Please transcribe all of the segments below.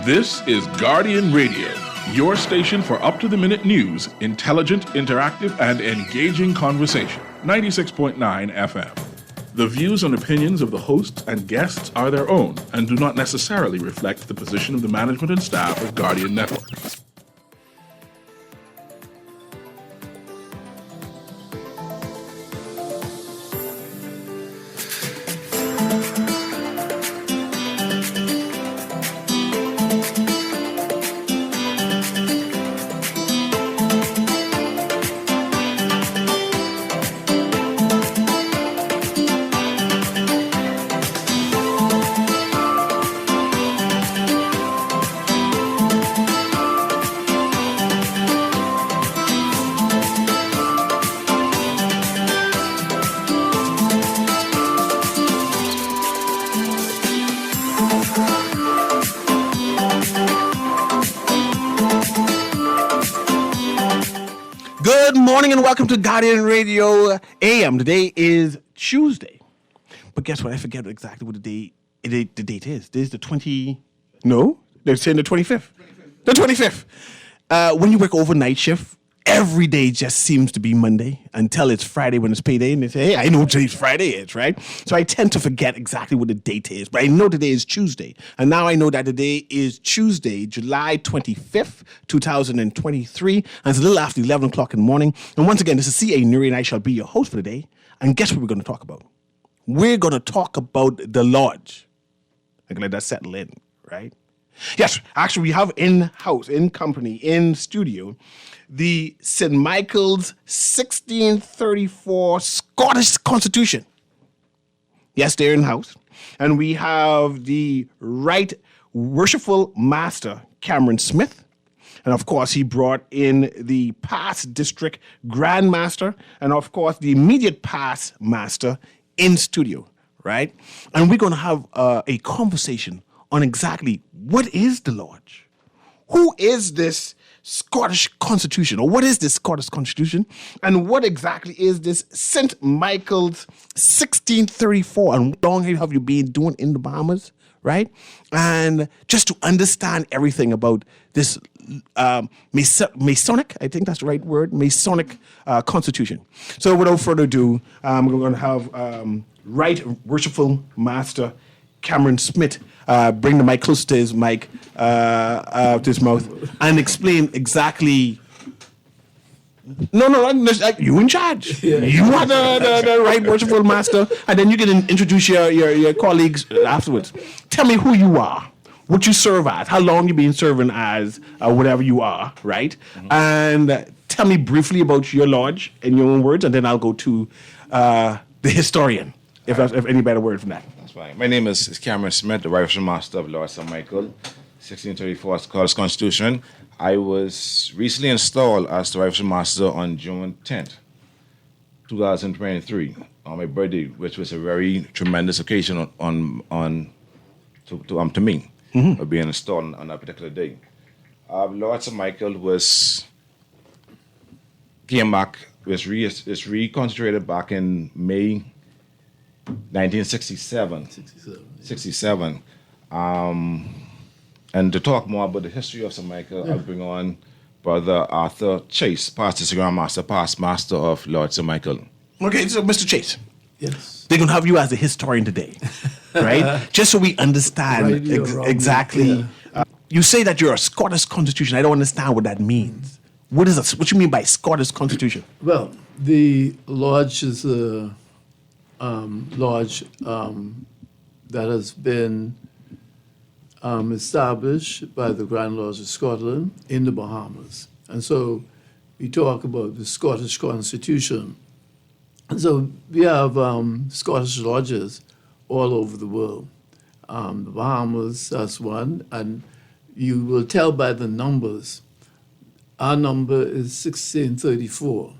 This is Guardian Radio, your station for up-to-the-minute news, intelligent, interactive, and engaging conversation. 96.9 FM. The views and opinions of the hosts and guests are their own and do not necessarily reflect the position of the management and staff of Guardian Network. Welcome to Guardian Radio AM. Today is Tuesday. But guess what? I forget exactly what the date is. This is the 20... No? They're saying the 25th. The 25th. When you work overnight shift, every day just seems to be Monday until it's Friday when it's payday. And they say, hey, I know today's Friday is, right? So I tend to forget exactly what the date is. But I know today is Tuesday. And now I know that today is Tuesday, July 25th, 2023. And it's a little after 11 o'clock in the morning. And once again, this is CA Newry, and I shall be your host for the day. And guess what we're going to talk about? We're going to talk about the Lodge. I can let that settle in, right? Yes, actually, we have in-house, in company, in studio, the St. Michael's 1634 Scottish Constitution. Yes, they're in-house. And we have the Right Worshipful Master, Cameron Smith. And of course, he brought in the past district Grand Master, and of course, the immediate past master in studio, right? And we're going to have a conversation on exactly what is the Lodge? Who is this Scottish Constitution? Or what is this Scottish Constitution? And what exactly is this St. Michael's 1634? And how long have you been doing in the Bahamas, right? And just to understand everything about this Masonic, I think that's the right word, Masonic Constitution. So without further ado, we're going to have Right Worshipful Master Cameron Smith bring the mic close to his mic, to his mouth, and explain exactly. No, you in charge. Yeah. You are the Right Worshipful Master, and then you can introduce your colleagues afterwards. Tell me who you are, what you serve as, how long you've been serving as, whatever you are, right? Mm-hmm. And tell me briefly about your lodge in your own words, and then I'll go to the historian, if any better word from that. My name is Cameron Smith, the Rifle Master of Lord St. Michael, 1634 Scottish Constitution. I was recently installed as the Rifle Master on June 10th, 2023, on my birthday, which was a very tremendous occasion to me, mm-hmm. of being installed on that particular day. Lord St. Michael came back, was reconstituted back in May 1967. 67. And to talk more about the history of St. Michael, I'll bring on Brother Arthur Chase, past District Grand Master, past Master of Lord St. Michael. Okay, so Mr. Chase. Yes. They're going to have you as a historian today, right? Just so we understand exactly. Yeah. You say that you're a Scottish Constitution. I don't understand what that means. What do you mean by Scottish Constitution? Well, the Lodge is a lodge that has been established by the Grand Lodge of Scotland in the Bahamas. And so we talk about the Scottish Constitution. And so we have Scottish lodges all over the world. The Bahamas, that's one, and you will tell by the numbers. Our number is 1634.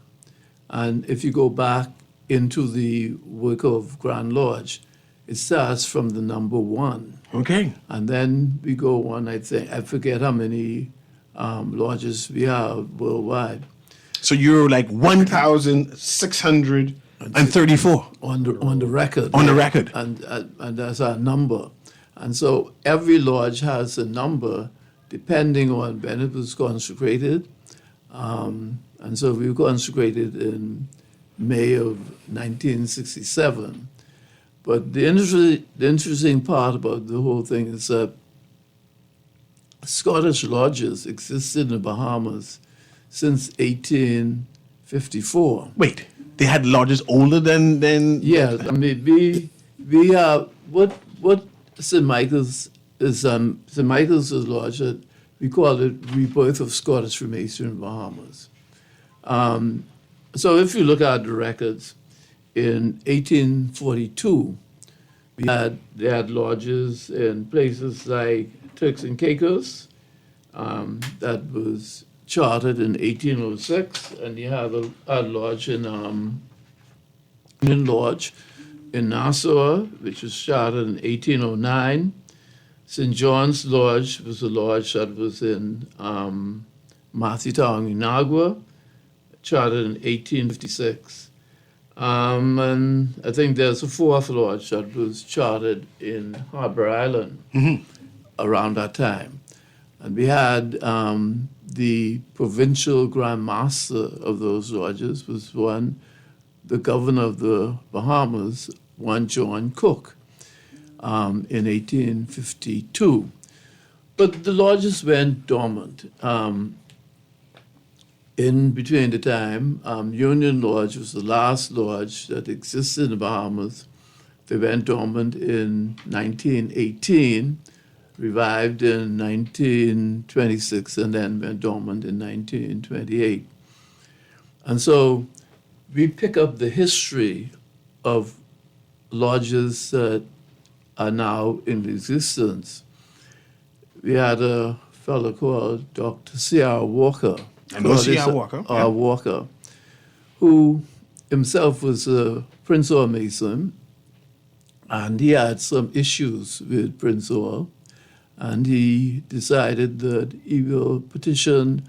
And if you go back into the work of Grand Lodge, it starts from the number 1. Okay. And then we go on, I forget how many lodges we have worldwide. So you're like 1,634 on the record. On the record. And that's our number. And so every lodge has a number depending on when it was consecrated. And so we were consecrated in May of 1967. But the interesting part about the whole thing is that Scottish lodges existed in the Bahamas since 1854. Wait, they had lodges older than Yeah, I mean, we have what St. Michael's is. St. Michael's is a lodge that we call it Rebirth of Scottish Freemasonry in the Bahamas. So if you look at the records, in 1842, they had lodges in places like Turks and Caicos, that was chartered in 1806, and you had a lodge in Lodge in Nassau, which was chartered in 1809. St. John's Lodge was a lodge that was in Matithang, Inagua, chartered in 1856. And I think there's a fourth lodge that was chartered in Harbour Island around that time. And we had the provincial Grand Master of those lodges was the governor of the Bahamas, one John Cook, in 1852. But the lodges went dormant. In between the time, Union Lodge was the last lodge that existed in the Bahamas. They went dormant in 1918, revived in 1926, and then went dormant in 1928. And so we pick up the history of lodges that are now in existence. We had a fellow called Dr. C.R. Walker. I know C.R. Walker. Yeah. Walker, who himself was a Prince Hall Mason, and he had some issues with Prince Hall, and he decided that he will petition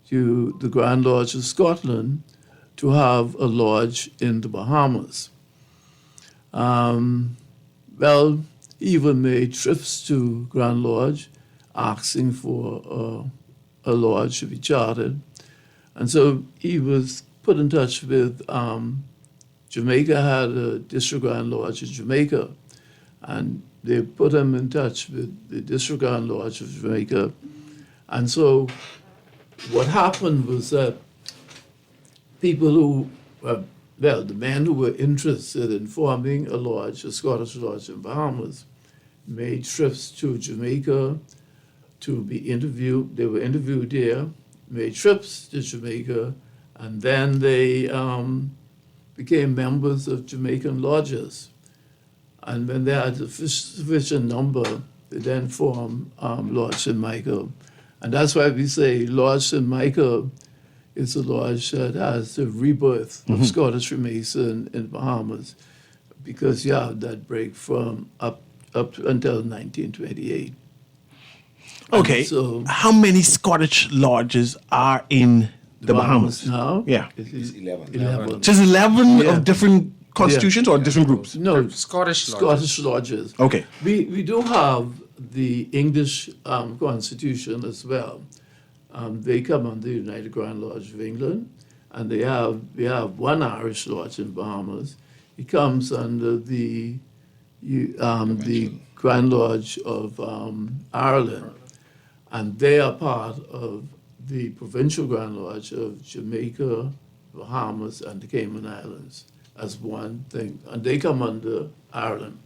to the Grand Lodge of Scotland to have a lodge in the Bahamas. Well, he even made trips to Grand Lodge asking for a lodge to be chartered. And so he was put in touch with Jamaica, had a district Grand Lodge in Jamaica, and they put him in touch with the district Grand Lodge of Jamaica. And so what happened was that people who, the men who were interested in forming a lodge, a Scottish lodge in Bahamas, made trips to Jamaica to be interviewed. They were interviewed there, made trips to Jamaica, and then they became members of Jamaican lodges. And when they had a sufficient number, they then formed Lodge St. Michael. And that's why we say Lodge St. Michael is a lodge that has the rebirth of Scottish Freemason in Bahamas, because you have that break from up until 1928. Okay. So how many Scottish lodges are in the Bahamas? now? Yeah. It's 11. 11. Just 11 Yeah. of different constitutions or different groups? No, Scottish lodges. Scottish lodges. Okay. We do have the English Constitution as well. They come under the United Grand Lodge of England, and we have one Irish lodge in Bahamas. It comes under the Grand Lodge of Ireland, and they are part of the Provincial Grand Lodge of Jamaica, Bahamas, and the Cayman Islands as one thing, and they come under Ireland.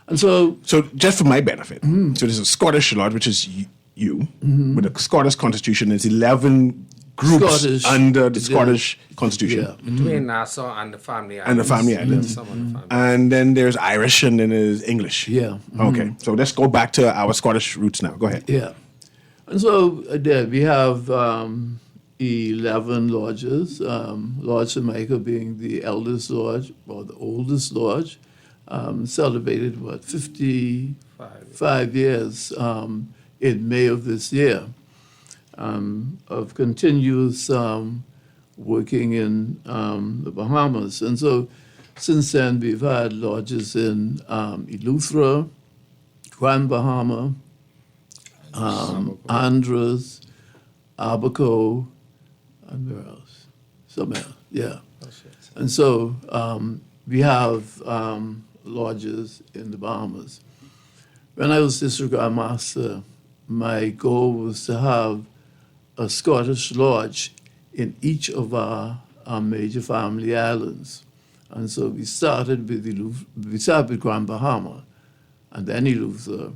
And so, So just for my benefit, so there's a Scottish lodge, which is you, with a Scottish constitution. There's 11 groups Scottish, under the Scottish constitution. yeah. Between Nassau and the family islands. And the family islands. Some of the family. And then there's Irish and then there's English. Yeah. Okay. So let's go back to our Scottish roots now. Go ahead. Yeah. And so there we have 11 lodges, Lodge St. Michael being the eldest lodge, or the oldest lodge, celebrated, 55 years in May of this year, of continuous working in the Bahamas. And so since then, we've had lodges in Eleuthera, Grand Bahama, Andros, Abaco, and where else? Somewhere else, yeah. And so we have lodges in the Bahamas. When I was district grand master, my goal was to have a Scottish lodge in each of our major family islands. And so we started with Grand Bahama, and then Eleuthera,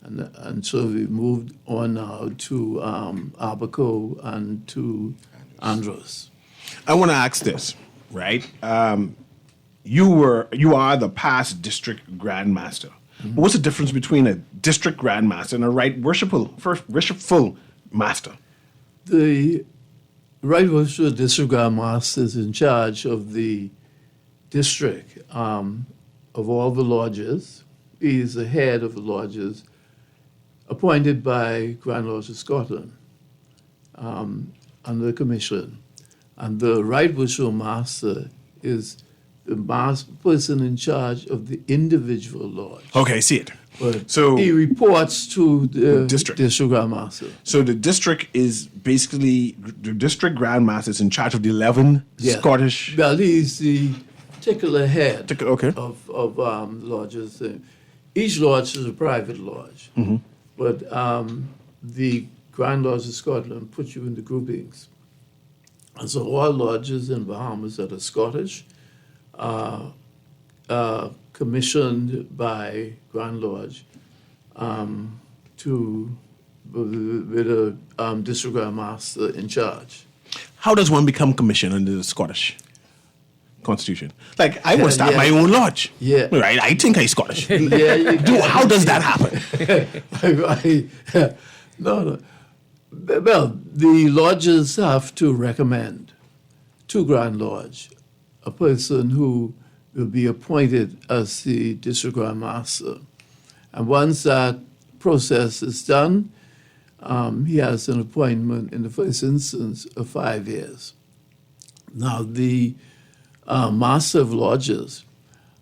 and so we moved on now to Abaco and to Andros. I want to ask this, right? You are the past district grand master. Mm-hmm. What's the difference between a district grand master and a right worshipful master? The right worshipful district grand master is in charge of the district of all the lodges. He is the head of the lodges, appointed by Grand Lodge of Scotland under the commission. And the right worshipful master is the person in charge of the individual lodge. Okay, I see it. But so he reports to the district grand master. So the district is basically the district grand master is in charge of the 11 Scottish. Well, he's the particular head Okay. of lodges. Each lodge is a private lodge, mm-hmm. but the Grand Lodge of Scotland puts you in the groupings. And so all lodges in Bahamas that are Scottish commissioned by Grand Lodge with a district grand master in charge. How does one become commissioned under the Scottish Constitution? Like, I want to start my own lodge. Yeah. Right? I think I'm Scottish. Yeah. How does that happen? No. Well, the lodges have to recommend to Grand Lodge a person who will be appointed as the district grand master. And once that process is done, he has an appointment in the first instance of 5 years. Now, the master of lodges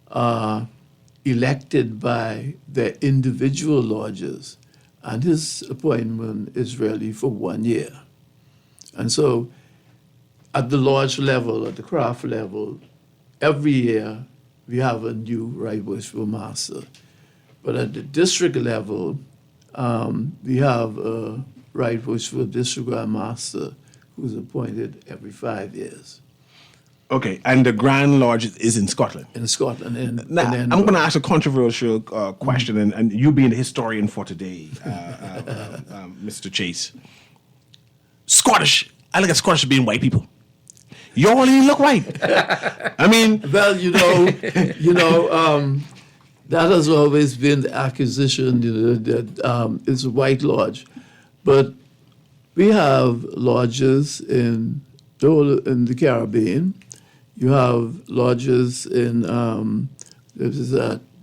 are elected by their individual lodges, and his appointment is really for 1 year. And so at the lodge level, at the craft level, every year we have a new right worshipful master. But at the district level, we have a right worshipful district grand master who's appointed every 5 years. Okay, and the Grand Lodge is in Scotland. In Scotland. Now, I'm going to ask a controversial question, and you being the historian for today, Mr. Chase. Scottish. I look at Scottish being white people. You all ain't look white. I mean, well, that has always been the accusation that it's a white lodge, but we have lodges in the Caribbean. You have lodges in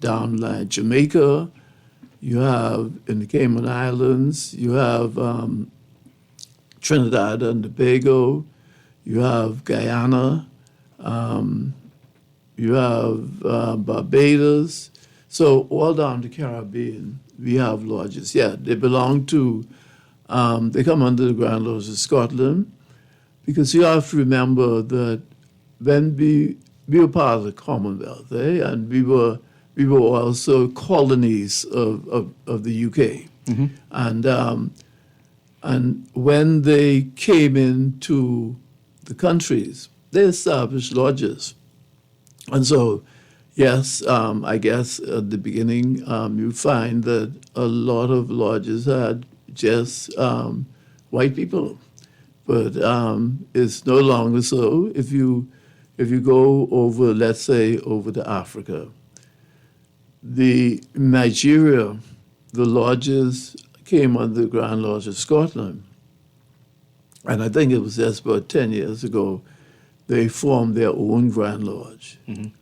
down Jamaica. You have in the Cayman Islands. You have Trinidad and Tobago. You have Guyana. You have Barbados. So all down the Caribbean, we have lodges. Yeah, they belong to. They come under the Grand Lodge of Scotland, because you have to remember that when we were part of the Commonwealth, and we were also colonies of the UK, mm-hmm. and when they came into the countries, they established lodges, and so yes, I guess at the beginning you find that a lot of lodges had just white people, but it's no longer so. If you go over, let's say, over to Africa, Nigeria, the lodges came under the Grand Lodge of Scotland. And I think it was just about 10 years ago, they formed their own Grand Lodge. Mm-hmm.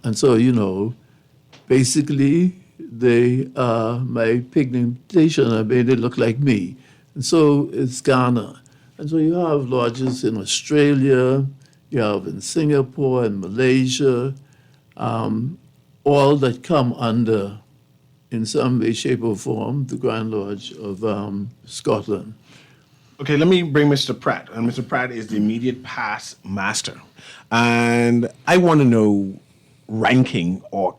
And so, basically, they are my pigmentation. I made it look like me. And so it's Ghana. And so you have lodges in Australia, you have in Singapore and Malaysia, all that come under in some way, shape, or form the Grand Lodge of Scotland. Okay, let me bring Mr. Pratt. And Mr. Pratt is the immediate past master. And I want to know ranking or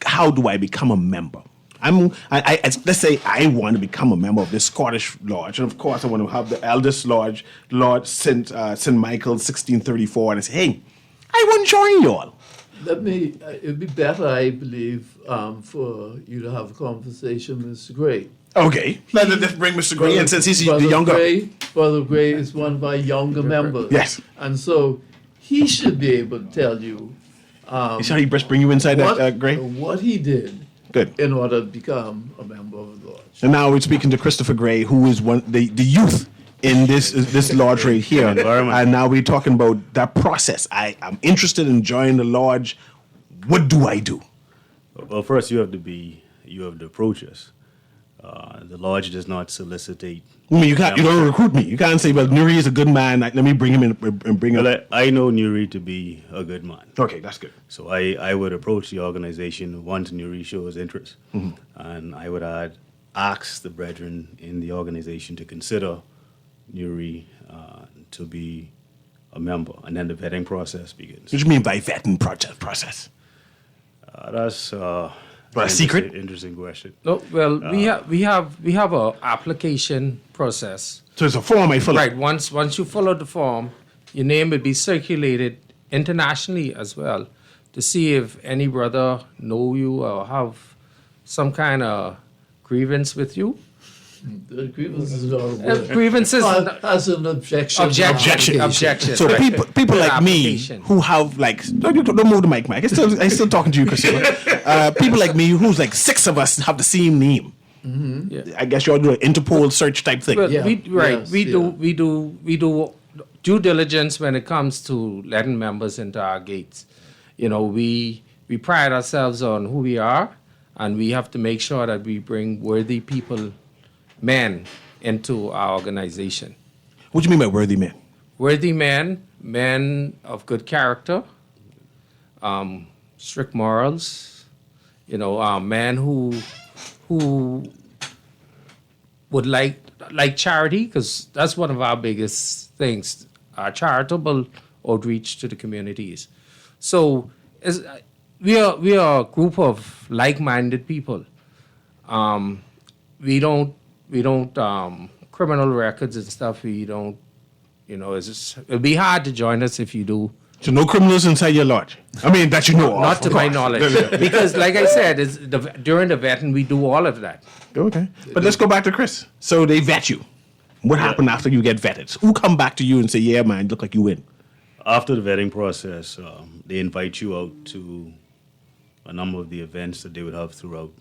how do I become a member? Let's say I want to become a member of this Scottish Lodge. And of course, I want to have the eldest lodge, Lord St. Michael's 1634. And I say, hey, I want to join you all. It'd be better, I believe, for you to have a conversation with Mr. Gray. Okay, let's bring Mr. Gray in since he's the Brother younger. Brother Gray is one of our younger members. Yes. And so he should be able to tell you Is how he bring you inside that, Gray? what he did Good. in order to become a member of the lodge. And now we're speaking to Christopher Gray, who is the youth in this lodge right here. And now we're talking about that process. I'm interested in joining the lodge. What do I do? Well, first you have to approach us. The lodge does not solicitate. I mean, you don't recruit me. You can't say, well, Newry is a good man. Let me bring him in and bring him. Well, I know Newry to be a good man. Okay, that's good. So I would approach the organization once Newry shows interest. And I would ask the brethren in the organization to consider Newry to be a member. And then the vetting process begins. What do you mean by vetting process? That's a secret? Interesting question. No, well, we have a application process. So it's a form I fill out. Right. Once you fill out the form, your name will be circulated internationally as well to see if any brother know you or have some kind of grievance with you. The grievance is not a word. Grievances. As an objection. Objection. So right. people like me Application. who have don't move the mic, Mike. I'm still talking to you, Christopher. People like me who's like 6 of us have the same name. Yeah. I guess y'all do an Interpol search type thing. Well, Yeah. we Yes, do due diligence when it comes to letting members into our gates. You know, we pride ourselves on who we are, and we have to make sure that we bring worthy people, men, into our organization. What do you mean by worthy men? Worthy men of good character, strict morals. You know, men who would like charity, because that's one of our biggest things, our charitable outreach to the communities. So we are a group of like-minded people. We don't criminal records and stuff. We don't, you know, it'd be hard to join us if you do. So no criminals inside your lodge? I mean, that you know of. Not to of my course. knowledge. Because, like I said, during the vetting, we do all of that. Okay. But let's go back to Chris. So they vet you. What happened after you get vetted? So who come back to you and say, yeah, man, look like you win? After the vetting process, they invite you out to a number of the events that they would have throughout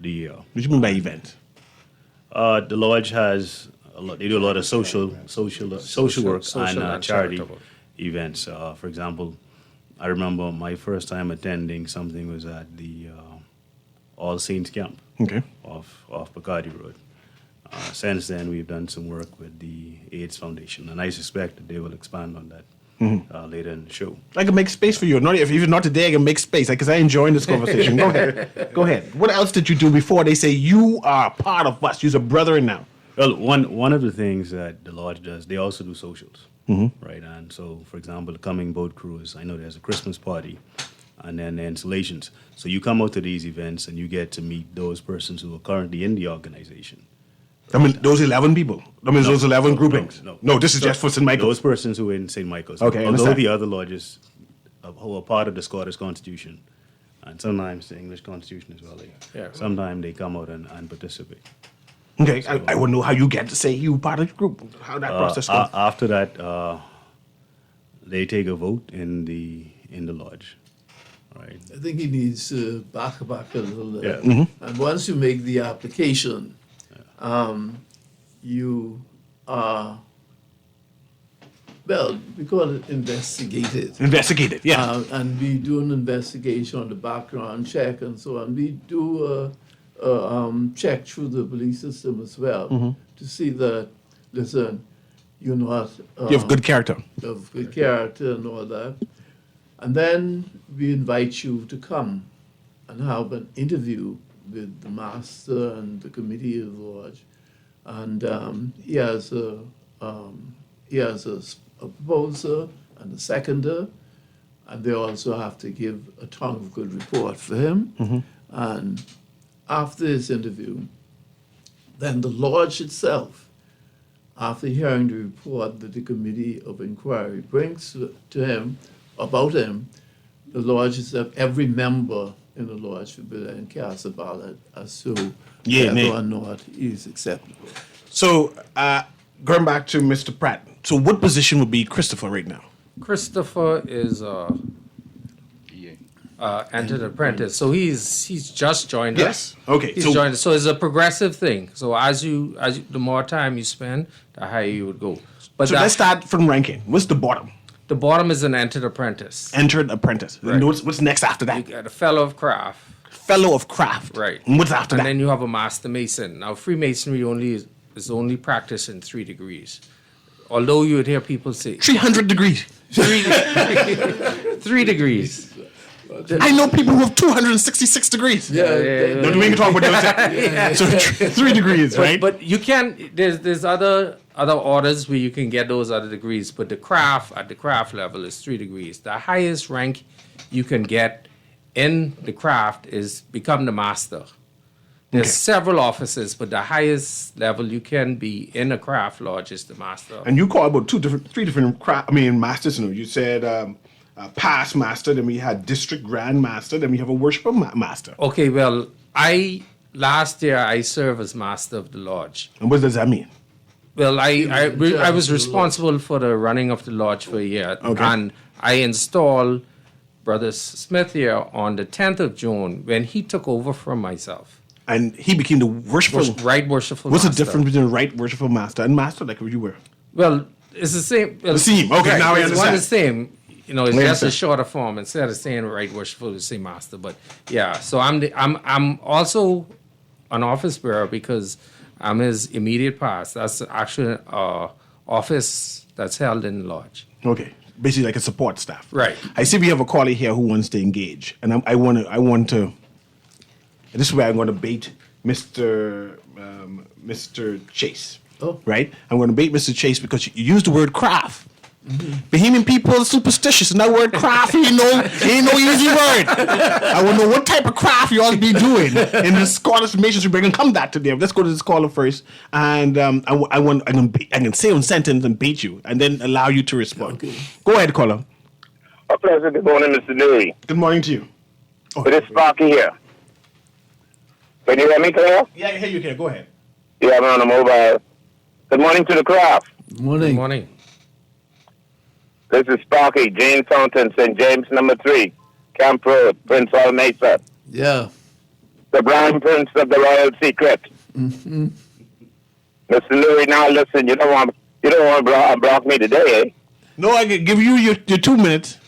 the year. What do you mean by event? The lodge has they do a lot of social work social and and charity charitable. events. For example, I remember my first time attending something was at the All Saints Camp Okay. off Bacardi Road. Since then, we've done some work with the AIDS Foundation, and I suspect that they will expand on that later in the show. I can make space for you. Not if you're not today, I can make space because I enjoy this conversation. Go ahead. Go ahead. What else did you do before they say you are part of us? You're a brother now. Well, one of the things that the lodge does, they also do socials, right? And so, for example, the coming boat cruise, I know there's a Christmas party, and then the installations. So you come out to these events and you get to meet those persons who are currently in the organization. I mean, those 11 people. I mean, those 11 groupings. No, this is just for St. Michael. Those persons who are in St. Michael's. Okay, I although understand. the other lodges who are part of the Scottish Constitution, and sometimes the English Constitution as well. Sometimes they come out and participate. Okay, I want to know how you get to say you part of the group. How that process goes. After that, they take a vote in the lodge, right? I think he needs to back a little there. Yeah. And once you make the application, you are, well, we call it investigated. Investigated, yeah. And we do an investigation on the background check and so on. We do a check through the police system as well to see that, listen, you're not... you have good character. of good character and all that. And then we invite you to come and have an interview with the master and the committee of the lodge, and he has a proposer and a seconder, and they also have to give a tongue of good report for him. And after this interview, then the lodge itself, after hearing the report that the committee of inquiry brings to him about him, the lodge itself, every member in the lodge should be then cast a ballot as to whether or not he's acceptable. So, going back to Mr. Pratt, so what position would be Christopher right now? Christopher is entered apprentice, so he's just joined us. Okay. He's joined us. So it's a progressive thing. So as you the more time you spend, the higher you would go. But So let's start from ranking. What's the bottom? the bottom is an entered apprentice. Entered apprentice. Right. And what's next after You that? got a fellow of craft. Fellow of craft. Right. And what's after And that? then you have a master mason. Now Freemasonry is only practiced in 3 degrees. Although you would hear people say 300 degrees. 3 degrees. I know people who have 266 degrees. Yeah, No, we can talk about that. So 3 degrees, right? But you can. There's other orders where you can get those other degrees. But the craft at the craft level is 3 degrees. The highest rank you can get in the craft is become the master. There's Okay. several offices, but the highest level you can be in a craft lodge is the master. And you call about three different masters. You know, you said past master, then we had district grand master, then we have a worshiper master. Okay, well, last year I served as master of the lodge. And what does that mean? Well, I was responsible for the running of the lodge for a year, Okay. and I installed Brother Smith here on the 10th of June when he took over from myself. And he became the worshipful. Right worshipful What's master. the difference between right worshipful master and master like you were? Well, it's the same. Well, The same. Okay, now I it's one understand. the same. You know, it's I just a understand. shorter form. Instead of saying right worshipful, you say master. But yeah, so I'm also an office bearer because I'm his immediate past. That's actually office that's held in the lodge. Okay. Basically like a support staff. Right. I see we have a caller here who wants to engage. And I want to, this is where I'm going to bait Mr. Chase. Oh. Right? I'm going to bait Mr. Chase because you used the word craft. Bahamian people are superstitious, and that word craft ain't no easy word. I want to know what type of craft you all be doing in the Scottish Masons. We're going to come back to them. Let's go to this caller first, and I can say one sentence and bait you, and then allow you to respond. Okay. Go ahead, caller. A pleasure. Good morning, Mr. Newry. Good morning to you. It is Sparky here. Can you hear me clear? Yeah, I hear you here. Go ahead. Yeah, I'm on the mobile. Good morning to the craft. Good morning. Good morning. This is Sparky, Jane Fountain, St. James number 3, Camp Road, Prince Hall Mesa, Yeah. the Grand Prince of the Royal Secret. Mr. Newry, now listen, you don't want to block me today, eh? No, I can give you your 2 minutes.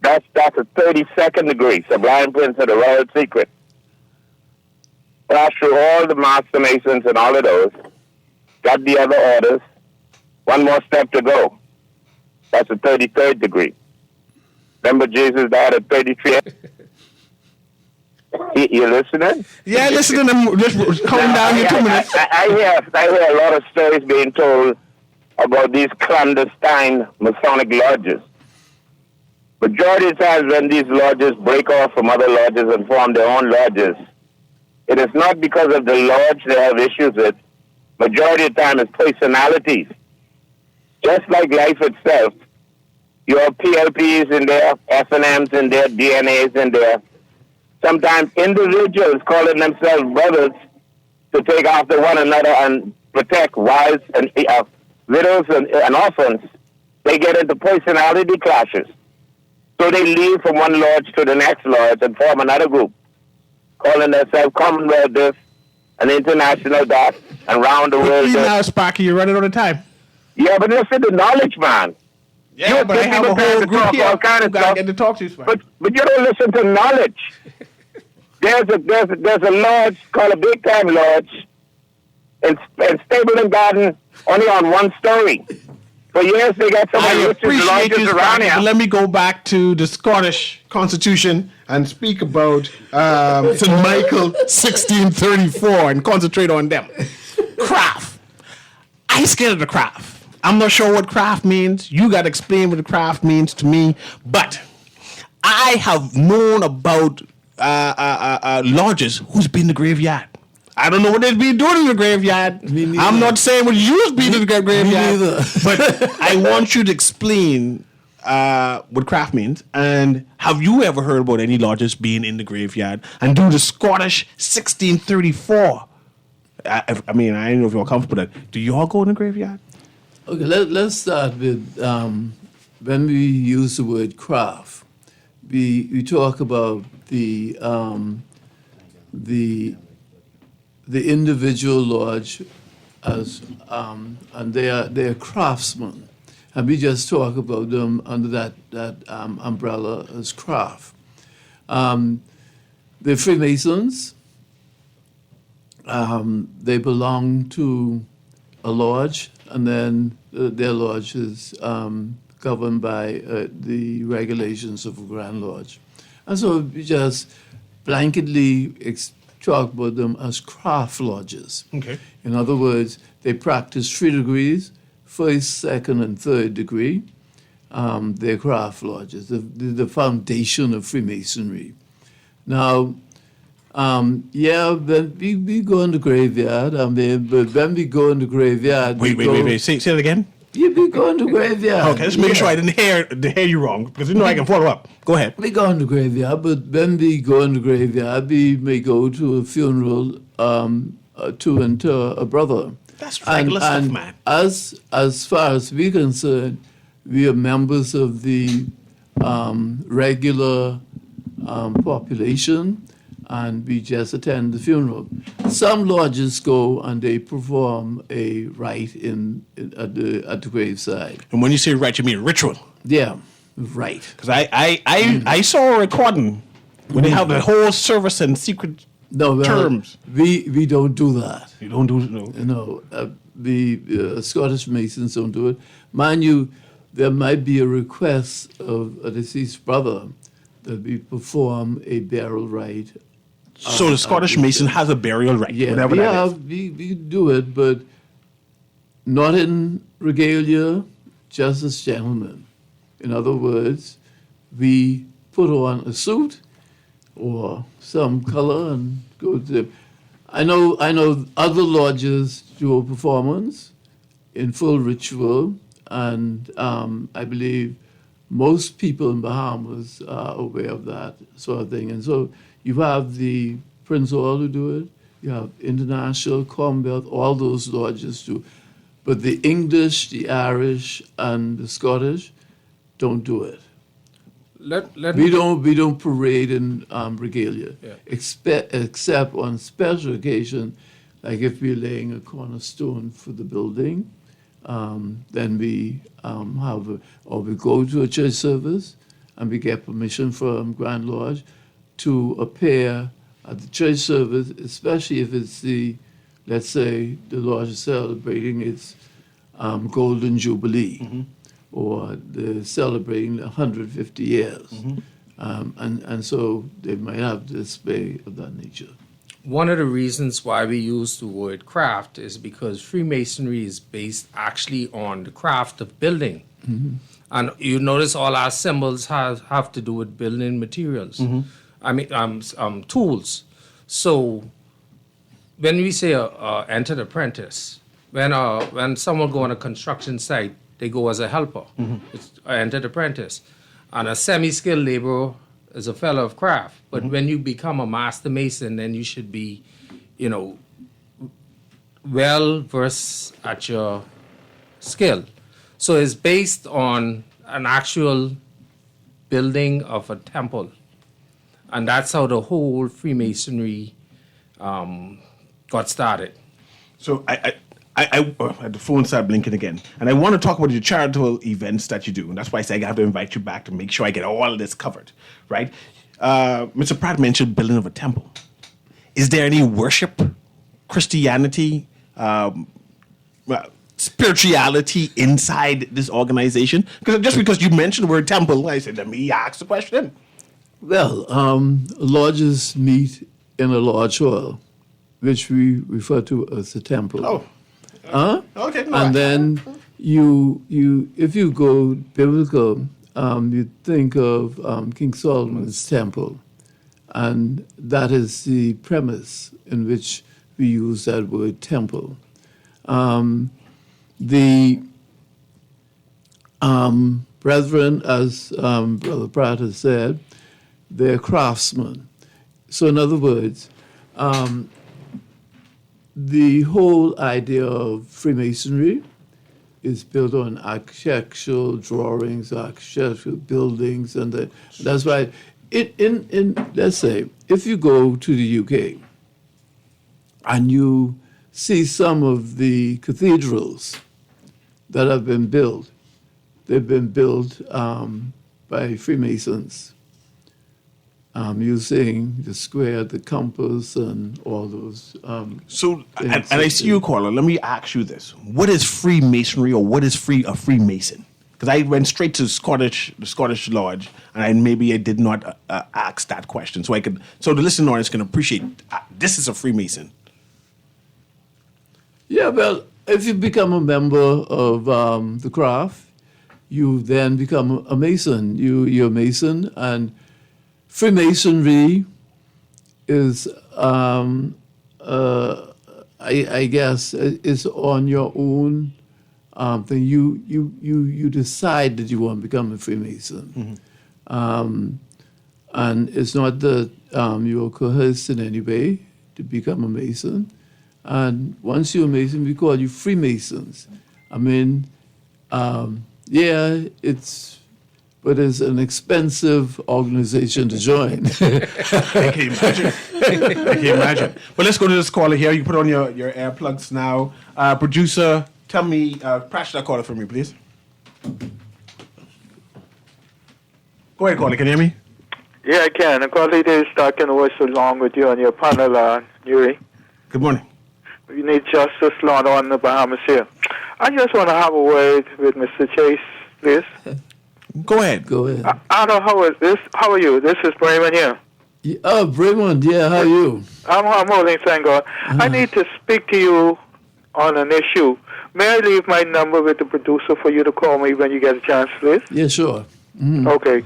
That's a 32nd degree, Sublime Prince of the Royal Secret. Passed through all the Master Masons and all of those. Got the other orders. One more step to go. That's a 33rd degree. Remember Jesus died at 33? You listening? Yeah, listen to them. Just calm down your 2 minutes. I hear a lot of stories being told about these clandestine Masonic lodges. Majority of times when these lodges break off from other lodges and form their own lodges, it is not because of the lodge they have issues with. Majority of the time it's personalities. Just like life itself, you have PLPs in there, FNMs in there, DNAs in there. Sometimes individuals calling themselves brothers to take after one another and protect wives and widows and orphans, they get into personality clashes. So they leave from one lodge to the next lodge and form another group, calling themselves Commonwealth this and International that and round the world Quickly this. now, Sparky, you're running out of time. Yeah, but listen to knowledge, man. Yeah, You but I have a people try whole to group talk here all kind who of got to stuff. get to talk to you, Sparky. But you don't listen to knowledge. There's a lodge called a big time lodge in Stapleton Garden, only on one story. For years they got some of I the richest appreciate lodges you, around Sparky, here. but let me go back to the Scottish Constitution and speak about St. Michael 1634 and concentrate on them. Craft. I scared of the craft. I'm not sure what craft means. You got to explain what the craft means to me. But I have known about lodges who's been in the graveyard. I don't know what they'd be doing in the graveyard. Me neither. I'm not saying what you've been in the graveyard. neither. But I want you to explain what craft means. And have you ever heard about any lodges being in the graveyard and do the Scottish 1634? I mean, I don't know if you're comfortable with that. Do you all go in the graveyard? Okay, let's start with when we use the word craft, we talk about the individual lodge as and they are craftsmen, and we just talk about them under that umbrella as craft. The Freemasons, they belong to a lodge, and then their lodge is governed by the regulations of a Grand Lodge. And so we just blanketly talk about them as craft lodges. Okay. In other words, they practice 3 degrees, first, second, and third degree. They're craft lodges, the foundation of Freemasonry. Now, when we go in the graveyard, but when we go in the graveyard... Wait. Say it again. Yeah, we go in the graveyard. Okay, just make sure I didn't hear you wrong, because you know I can follow up. Go ahead. We go in the graveyard, but when we go in the graveyard, we may go to a funeral to inter a brother. That's regular stuff, man. As far as we're concerned, we are members of the regular population, and we just attend the funeral. Some lodges go and they perform a rite at the graveside. And when you say rite, you mean ritual? Yeah, right. Because I saw a recording when they have the whole service and secret terms. We don't do that. You don't do it, no. No, the Scottish Masons don't do it. Mind you, there might be a request of a deceased brother that we perform a burial rite. So the Scottish Mason has a burial rite, whatever that is. We do it, but not in regalia, just as gentlemen. In other words, we put on a suit or some color and go to. I know other lodges do a performance in full ritual, and I believe most people in Bahamas are aware of that sort of thing. And so you have the Prince Hall who do it, you have International, Commonwealth, all those lodges do. But the English, the Irish, and the Scottish don't do it. We don't parade in regalia, except on special occasion, like if we're laying a cornerstone for the building, then we we go to a church service and we get permission from Grand Lodge to appear at the church service, especially if it's let's say the lodge is celebrating its Golden Jubilee, or they're celebrating 150 years. And so they might have display of that nature. One of the reasons why we use the word craft is because Freemasonry is based actually on the craft of building. And you notice all our symbols have to do with building materials. I mean, tools. So when we say entered apprentice, when someone go on a construction site, they go as a helper. It's entered apprentice. And a semi-skilled laborer is a fellow of craft. But when you become a master mason, then you should be, well versed at your skill. So it's based on an actual building of a temple. And that's how the whole Freemasonry got started. So the phone started blinking again. And I want to talk about your charitable events that you do. And that's why I say I have to invite you back to make sure I get all of this covered, right? Mr. Pratt mentioned building of a temple. Is there any worship, Christianity, spirituality inside this organization? Because just because you mentioned the word temple, I said, let me ask the question. Well, lodges meet in a lodge hall, which we refer to as a temple. Oh. Okay. No, And then if you go biblical, you think of King Solomon's temple, and that is the premise in which we use that word temple. The brethren, as Brother Pratt has said, they're craftsmen. So, in other words, the whole idea of Freemasonry is built on architectural drawings, architectural buildings, and that's why. Let's say, if you go to the UK and you see some of the cathedrals that have been built, they've been built by Freemasons. Using the square, the compass, and all those. So, and I see you, caller. Let me ask you this: what is Freemasonry, or what is a Freemason? Because I went straight to the Scottish Lodge, and maybe I did not ask that question, so the listening audience can appreciate this is a Freemason. Yeah, well, if you become a member of the craft, you then become a Mason. You're a Mason, and Freemasonry is, I guess, is on your own thing. You decide that you want to become a Freemason, and it's not that you're coerced in any way to become a Mason. And once you're a Mason, we call you Freemasons. I mean, but it's an expensive organization to join. I can imagine. But let's go to this caller here. You put on your earplugs now. Producer, tell me, crash that caller for me, please. Go ahead, caller. Can you hear me? Yeah, I can. I'm glad is talking voice along with you on your panel, Newry. Good morning. We need justice, Lord, on the Bahamas here. I just want to have a word with Mr. Chase, please. Go ahead. Otto, how is this? How are you? This is Brayman here. Oh, Brayman, yeah, how are you? I'm holding, thank God. I need to speak to you on an issue. May I leave my number with the producer for you to call me when you get a chance, please? Yeah, sure. Mm-hmm. Okay.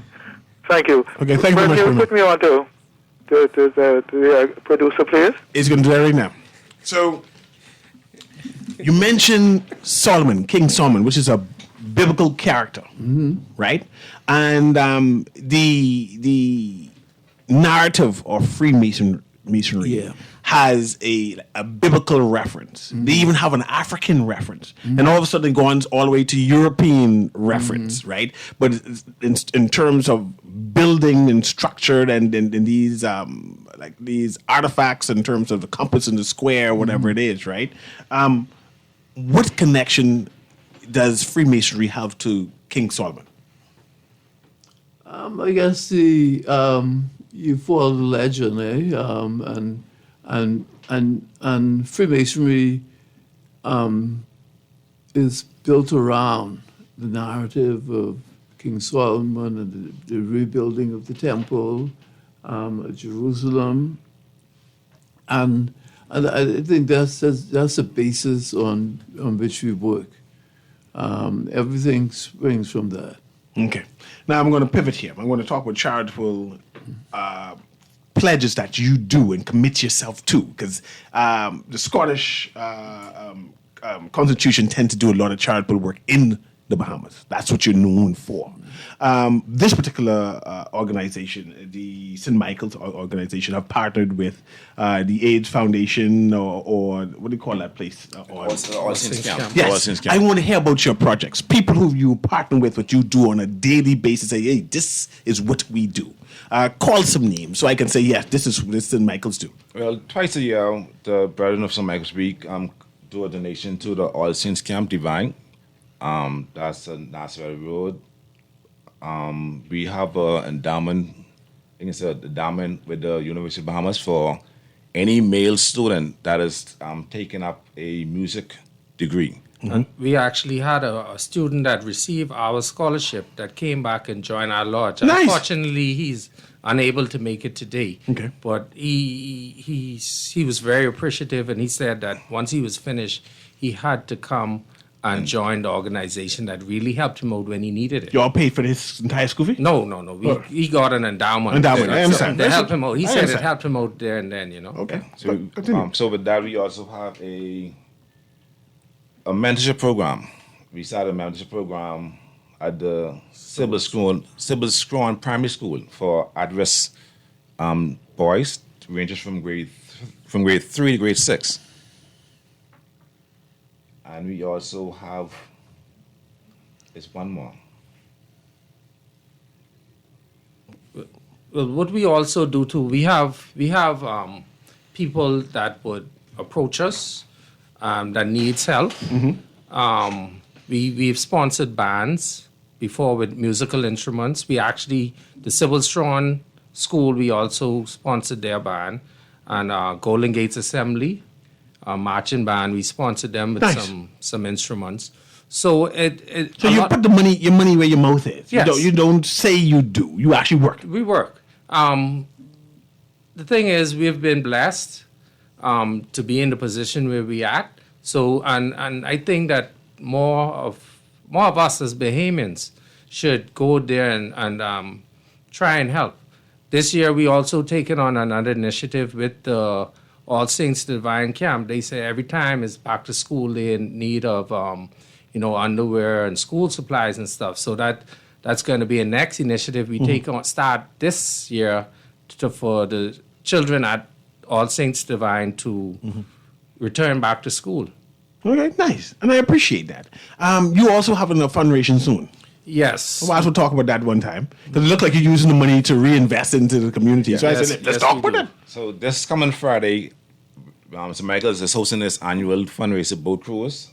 Thank you. Okay, thank you very much. Can you put me on to the producer, please? He's going to do that right now. So, you mentioned Solomon, King Solomon, which is a biblical character, right? And the narrative of Freemasonry has a biblical reference. They even have an African reference, and all of a sudden it goes all the way to European reference, right? But in terms of building and structured and these like these artifacts in terms of the compass and the square, whatever it is, right? What connection does Freemasonry have to King Solomon? I guess you follow the legend, and Freemasonry is built around the narrative of King Solomon and the rebuilding of the temple at Jerusalem, and I think that's a basis on which we work. Everything springs from that. Okay. Now I'm going to pivot here. I'm going to talk about charitable pledges that you do and commit yourself to, because the Scottish Constitution tends to do a lot of charitable work in the Bahamas. That's what you're known for. This particular organization, the St. Michael's organization, have partnered with the AIDS Foundation or what do you call that place? All Saints Camp. Yes. All Saints Camp. I want to hear about your projects. People who you partner with, what you do on a daily basis, say, hey, this is what we do. Call some names so I can say, yes, this is what St. Michael's do. Well, twice a year, the Brethren of St. Michael's Week do a donation to the All Saints Camp Divine. That's on Nassau Road. We have an endowment, I think it's an endowment with the University of Bahamas for any male student that is taking up a music degree. And we actually had a student that received our scholarship that came back and joined our lodge. Nice. Unfortunately, he's unable to make it today. Okay. But he was very appreciative, and he said that once he was finished, he had to come and join the organization that really helped him out when he needed it. Y'all paid for this entire school fee? No. He got an endowment. Endowment, I understand. They helped him out. He I said understand. it helped him out there and then, Okay. So, so with that, we also have a mentorship program. We started a mentorship program at the Sybil Scrawn Primary School for at-risk boys, ranges from grade 3 to grade 6. And we also have, it's one more. Well, what we also do too, we have people that would approach us that needs help. We've sponsored bands before with musical instruments. The Sybil Strawn School, we also sponsored their band, and Golden Gates Assembly, marching band, we sponsored them with Nice. some instruments. So So you put your money where your mouth is. Yes. You don't say you do. You actually work. We work. The thing is, we've been blessed to be in the position where we at. So, and I think that more of us as Bahamians should go there and try and help. This year, we also taken on another initiative with the All Saints Divine Camp. They say every time it's back to school, they're in need of underwear and school supplies and stuff. So that's going to be a next initiative we start this year for the children at All Saints Divine to return back to school. Okay, nice. And I appreciate that. You also having a fundraising soon. Yes. Well, I will talk about that one time. Because it looked like you're using the money to reinvest into the community. So I said, let's talk about that. So this coming Friday, St. Michael's is hosting this annual fundraiser boat cruise.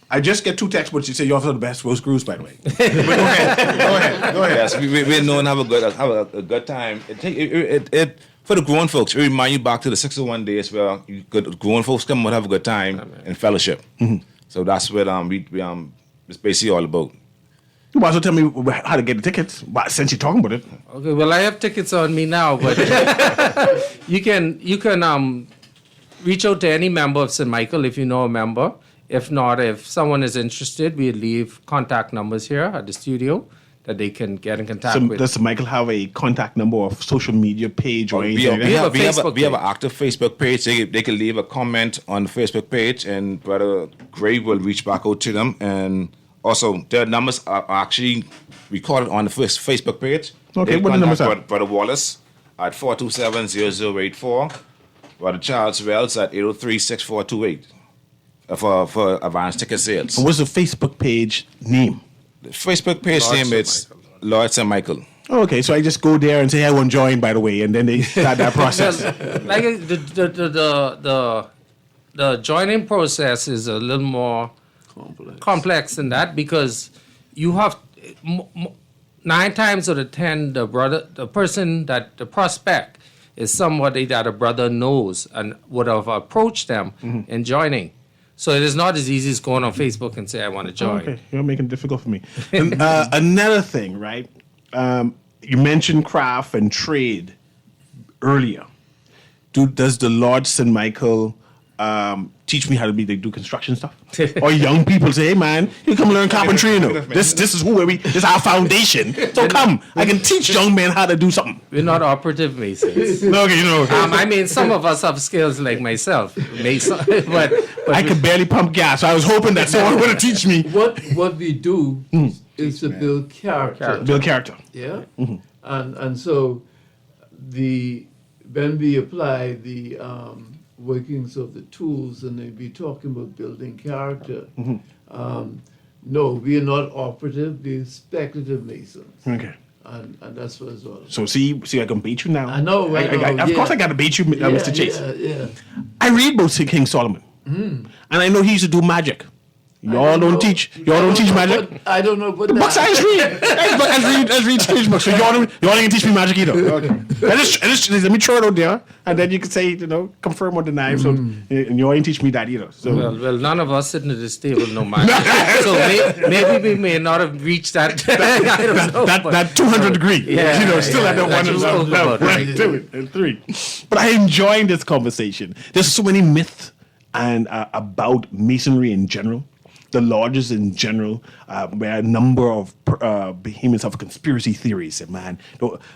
I just get 2 texts, but you say you're also the best roast cruise, by the way. But go ahead. Yes, we're known to have a good time. It for the grown folks, it remind you back to the 601 days where grown folks come and have a good time and fellowship. So that's what it's basically all about. You might as well tell me how to get the tickets, but since you're talking about it. Okay, well, I have tickets on me now, but you can reach out to any member of St. Michael if you know a member. If not, if someone is interested, we leave contact numbers here at the studio that they can get in contact So with. does Michael have a contact number or social media page or anything? We have Facebook an active Facebook page. They can leave a comment on the Facebook page, and Brother Gray will reach back out to them. And also, their numbers are actually recorded on the Facebook page. Okay, They what the numbers contact are? Brother Wallace at 427-0084. Brother Charles Wells at 803-6428 for advance ticket sales. And what's the Facebook page name? The Facebook page Lord name St. is Lord St. Michael. Oh, okay, so I just go there and say I want to join, by the way, and then they start that process. Like the joining process is a little more complex than that because you have 9 times out of 10 the prospect is somebody that a brother knows and would have approached them in joining. So it is not as easy as going on Facebook and say I want to join. Okay, you're making it difficult for me. And, another thing, right? You mentioned craft and trade earlier. Does the Lord St. Michael teach me how to do construction stuff? Or young people say, hey man, you come learn carpentry, you know. This is this is our foundation. So come, I can teach young men how to do something. We're not operative masons. No, okay, you know. I mean, some of us have skills like myself, mason, but I could barely pump gas, so I was hoping that someone would teach me. What we do is to build character. Build character. Yeah, and so when we apply the workings of the tools, and they be talking about building character. No, we are not operative. We're speculative masons, Okay. and that's what it's all about. So see, I can beat you now. I know. Of course, I got to beat you, Mr. Chase. Yeah. I read about King Solomon, and I know he used to do magic. Y'all don't teach magic. But I don't know. But Books I just read. Let's read stage books. So y'all ain't teach me magic either. Okay. Let me throw it out there, and then you can say, confirm or deny. So, and y'all ain't teach me that either. So, Well, none of us sitting at this table know magic. So maybe we may not have reached that. I don't know, that 200 degree. Yeah, still at that that you spoke about, right. 2 and 3. But I'm enjoying this conversation. There's so many myths and about masonry in general. The lodges in general, where a number of behemoths of conspiracy theories said, man,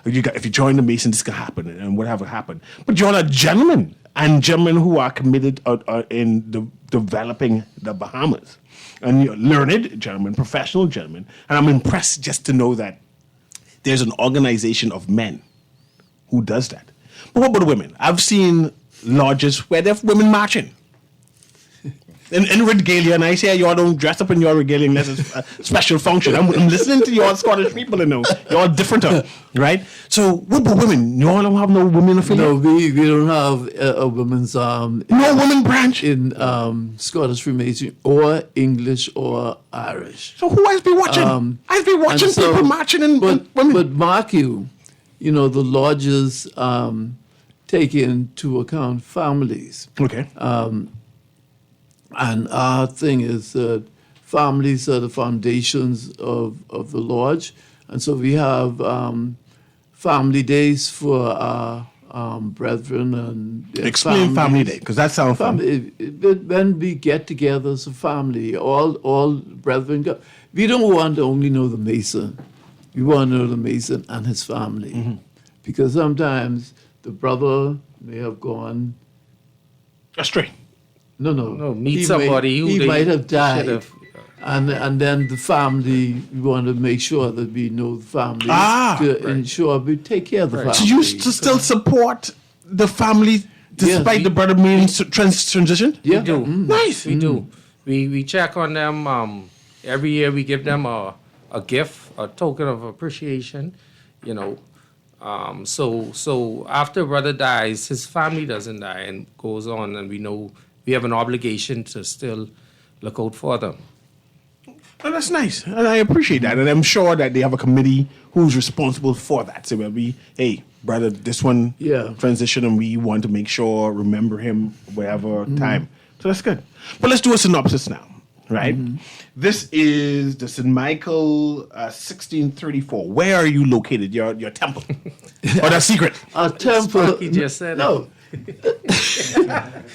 if you join the Mason, this can happen, and whatever happened. But you're a gentleman, and gentlemen who are committed in developing the Bahamas. And you're learned gentlemen, professional gentlemen. And I'm impressed just to know that there's an organization of men who does that. But what about the women? I've seen lodges where there are women marching. In regalia, and I say y'all don't dress up in your regalia unless it's a special function. I'm listening to y'all Scottish people, y'all different, right? So what about women? Y'all don't have no women affiliate? No, we don't have a women's no women branch in Scottish Freemasonry or English or Irish. So who has been watching? I've been watching people marching in women. But mark you, the lodges take into account families. Okay. And our thing is that families are the foundations of the lodge. And so we have family days for our brethren and their Explain family day, because that sounds fun. When we get together as a family, all brethren go. We don't want to only know the Mason. We want to know the Mason and his family. Mm-hmm. Because sometimes the brother may have gone astray. No. Meet somebody who he might have died. Should've. And then the family, we want to make sure that we know the family to ensure we take care of the family. So you still support the family despite the brother being transitioned? Yeah. We do. Nice. We do. We check on them every year. We give them a gift, a token of appreciation, So after brother dies, his family doesn't die and goes on, and we know we have an obligation to still look out for them. Oh, that's nice, and I appreciate that, and I'm sure that they have a committee who's responsible for that. So hey, brother, this one transition, and we want to make sure remember him wherever time. So that's good. But let's do a synopsis now, right? This is the St. Michael 1634. Where are you located? Your temple, or the secret? Our temple. He just said no.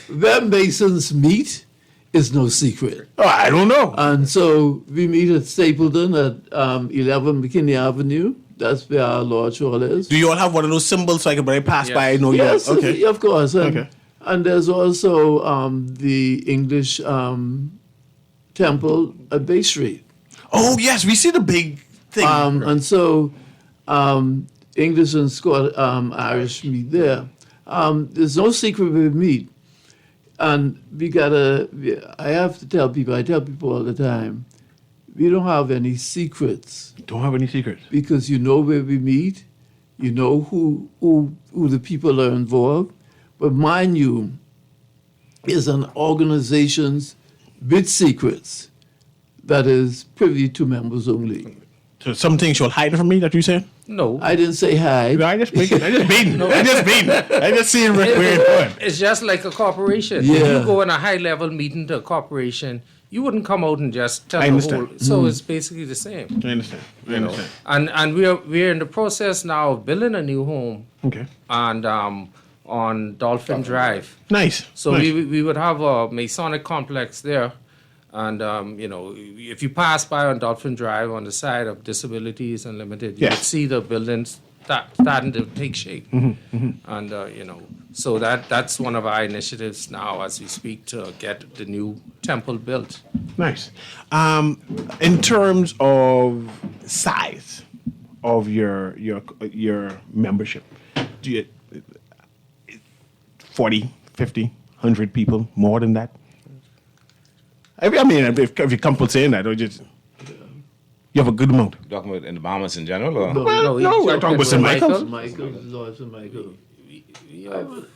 Where Masons meet is no secret. Oh, I don't know. And so we meet at Stapleton at 11 McKinney Avenue. That's where our lodge hall is. Do you all have one of those symbols so I can when I pass by? I know yes, okay. Of course. Okay. And there's also the English temple at Bay Street. Oh, yes, we see the big thing. And so English and Irish meet there. There's no secret we meet. And I have to tell people, I tell people all the time, we don't have any secrets. Don't have any secrets. Because you know where we meet, you know who the people are involved. But mind you, is an organization with secrets that is privy to members only. So some things you'll hide from me that you said? No. I didn't say hide. I just mean. I just see where it's going. It's just like a corporation. Yeah. If you go in a high-level meeting to a corporation, you wouldn't come out and just tell I the understand. whole. So it's basically the same. I understand. And we're in the process now of building a new home. Okay. And on Dolphin Drive. Nice. So nice. we would have a Masonic complex there. And, if you pass by on Dolphin Drive on the side of Disabilities Unlimited, you would see the buildings starting to take shape. And, so that's one of our initiatives now as we speak to get the new temple built. Nice. In terms of size of your membership, do you 40, 50, 100 people, more than that? I mean, if you're comfortable saying that, or just you have a good amount. Talking about in the Bahamas in general, or? No, I'm talking about St. Michael's. St. Michael's, Lord St. Michael.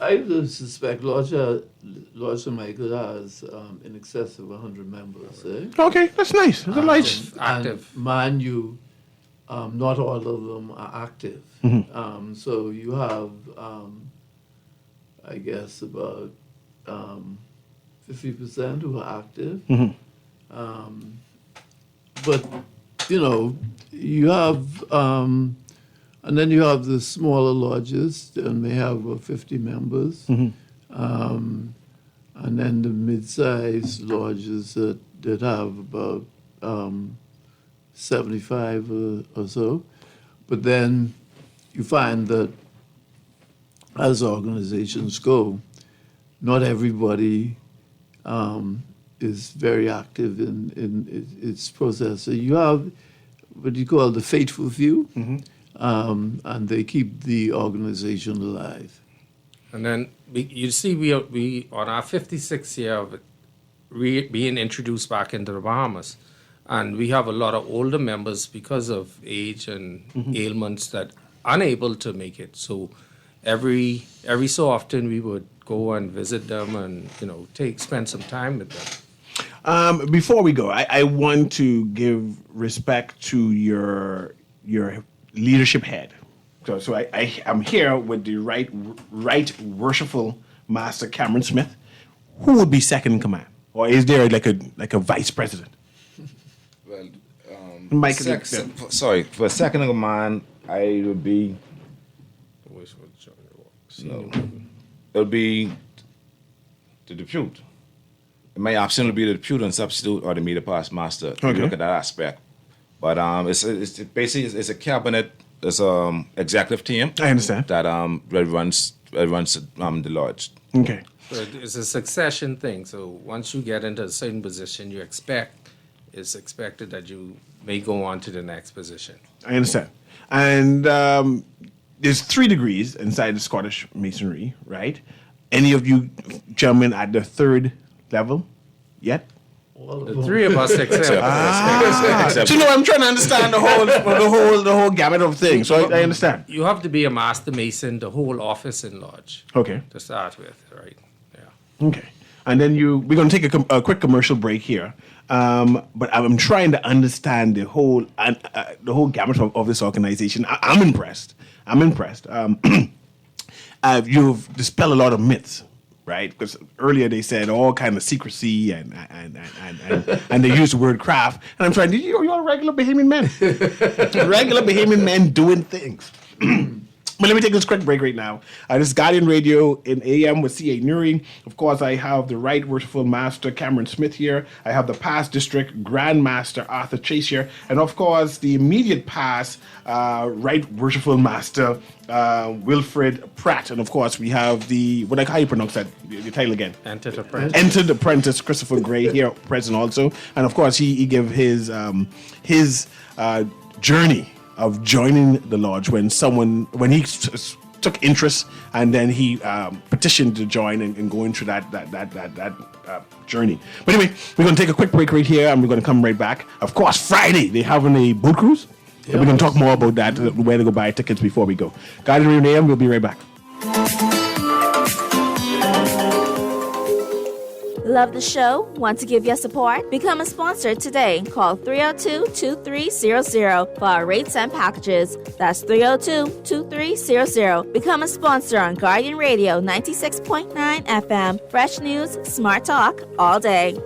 I would suspect Lodge St. Michael has in excess of 100 members. Okay, that's nice. That's a nice. Active. And mind you, not all of them are active. So you have, I guess, about 50% who are active. But, you have, and then you have the smaller lodges, and they have 50 members. And then the mid-sized lodges that have about 75 or so. But then you find that as organizations go, not everybody is very active in its process. So you have what you call the faithful few, and they keep the organization alive. And then you see, we on our 56th year of it being introduced back into the Bahamas, and we have a lot of older members because of age and ailments that unable to make it. So every so often we would go and visit them and spend some time with them. Before we go, I want to give respect to your leadership head. So I'm here with the right worshipful Master Cameron Smith. Who would be second in command, or is there like a vice president? Well, Mike, for second in command, I would be. No, it'll be the depute. It may optionally be the depute and substitute or the meter pass master. If you look at that aspect, but it's basically it's a cabinet, it's executive team. I understand that runs the lodge. Okay. So it's a succession thing. So once you get into a certain position, it's expected that you may go on to the next position. I understand. And there's 3 degrees inside the Scottish Masonry, right? Any of you gentlemen at the 3rd level yet? The 3 of us except. So I'm trying to understand the whole gamut of things. So I understand. You have to be a master mason, the whole office in lodge. Okay. To start with, right? Yeah. Okay. And then we're going to take a quick commercial break here. But I'm trying to understand the whole gamut of this organization. I'm impressed. You've dispelled a lot of myths, right? Because earlier they said all kind of secrecy and they used the word craft. And I'm trying, you're regular Bahamian men doing things. But let me take this quick break right now. This is Guardian Radio in AM with C.A. Newry. Of course, I have the Right Worshipful Master Cameron Smith here. I have the Past District Grand Master Arthur Chase here. And of course, the immediate past Right Worshipful Master Wilfred Pratt. And of course, we have how you pronounce that? The title again? Entered Apprentice. Entered Apprentice Christopher Gray here present also. And of course, he gave his journey of joining the lodge when he took interest, and then he petitioned to join and go into that journey. But anyway, we're going to take a quick break right here, and we're going to come right back. Of course, Friday they're having a boat cruise. And we're going to talk more about that, where to go buy tickets before we go. Guardian Radio AM, we'll be right back. Love the show? Want to give your support? Become a sponsor today. Call 302-2300 for our rates and packages. That's 302-2300. Become a sponsor on Guardian Radio 96.9 FM. Fresh news, smart talk, all day.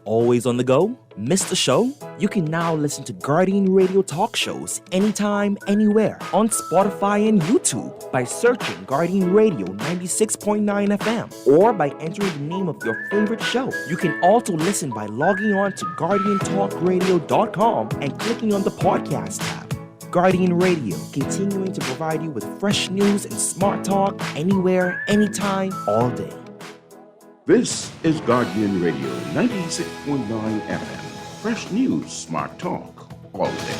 Always on the go? Missed the show? You can now listen to Guardian Radio talk shows anytime, anywhere on Spotify and YouTube by searching Guardian Radio 96.9 FM or by entering the name of your favorite show. You can also listen by logging on to GuardianTalkRadio.com and clicking on the podcast tab. Guardian Radio, continuing to provide you with fresh news and smart talk anywhere, anytime, all day. This is Guardian Radio 96.9 FM. Fresh news, smart talk, all day.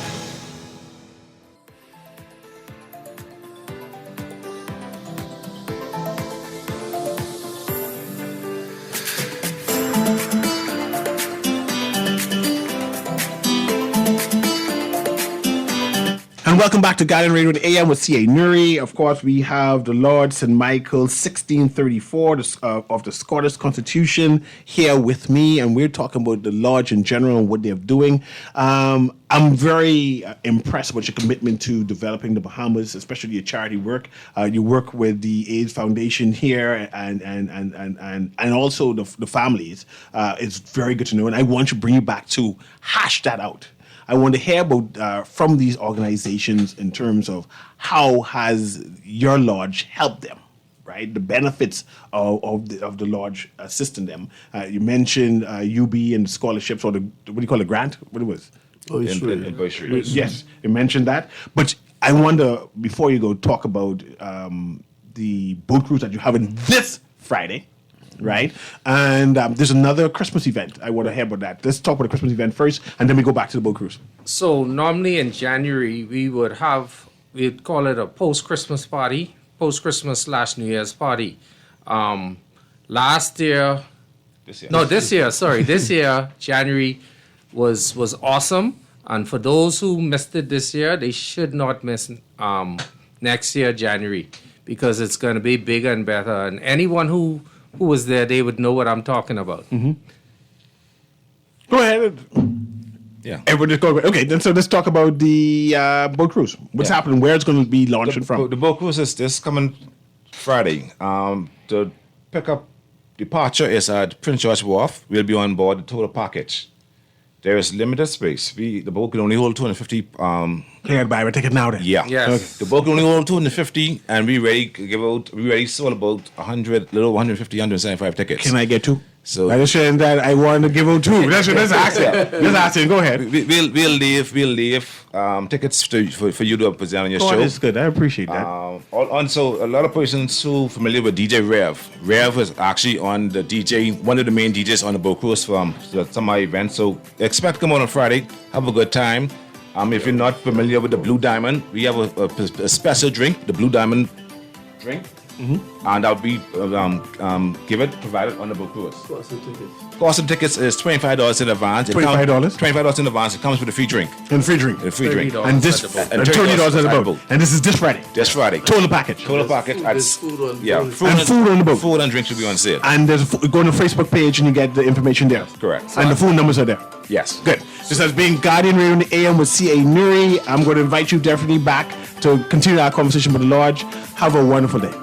And welcome back to Guardian Radio AM with C.A. Newry. Of course, we have the Lord St. Michael 1634 of the Scottish Constitution here with me, and we're talking about the Lodge in general and what they're doing. I'm very impressed with your commitment to developing the Bahamas, especially your charity work. You work with the AIDS Foundation here and also the families. It's very good to know, and I want to bring you back to hash that out. I want to hear about from these organizations in terms of how has your lodge helped them, right? The benefits of the lodge assisting them. You mentioned UB and scholarships, or what do you call it, grant? What it was? Yes, you mentioned that. But I wonder, before you go, talk about the boat cruise that you're having this Friday. Right, and there's another Christmas event. I want to hear about that. Let's talk about the Christmas event first, and then we go back to the boat cruise. So normally in January we'd call it a post-Christmas party, post-Christmas / New Year's party. This year January was awesome, and for those who missed it this year, they should not miss next year January, because it's going to be bigger and better, and anyone who was there, they would know what I'm talking about. Mm-hmm. Go ahead. Yeah. Everybody go. Okay, then so let's talk about the boat cruise. What's happening? Where it's going to be launching from? The boat cruise is this coming Friday. The pickup departure is at Prince George Wharf. We'll be on board the total package. There is limited space. The boat can only hold 250. Clear buy a ticket now then. Yeah. Yes. Okay. The boat can only hold 250, and we already sold about 150, 175 tickets. Can I get two? So I just saying that I want to give out two. That's asking. Just asking. Go ahead. We'll leave tickets for you to present on your show. That's good. I appreciate that. Also, a lot of persons who familiar with DJ Rev. Rev is actually on the one of the main DJs on the boat cruise from some of my events. So expect to come on Friday. Have a good time. If you're not familiar with the Blue Diamond, we have a special drink, the Blue Diamond drink. Mm-hmm. And that'll be provided on the boat cruise. Cost of tickets is $25 in advance. $25 in advance. It comes with a free drink. And free drink. A free drink. And this $30 at the boat. And this is this Friday. This Friday. Total package. There's food on food on the boat. Food and drinks will be on sale. And go on the Facebook page and you get the information there. Correct. And the phone numbers are there. Yes. Good. This has been Guardian Radio in the AM with C.A. Newry. I'm going to invite you definitely back to continue our conversation with the Lodge. Have a wonderful day.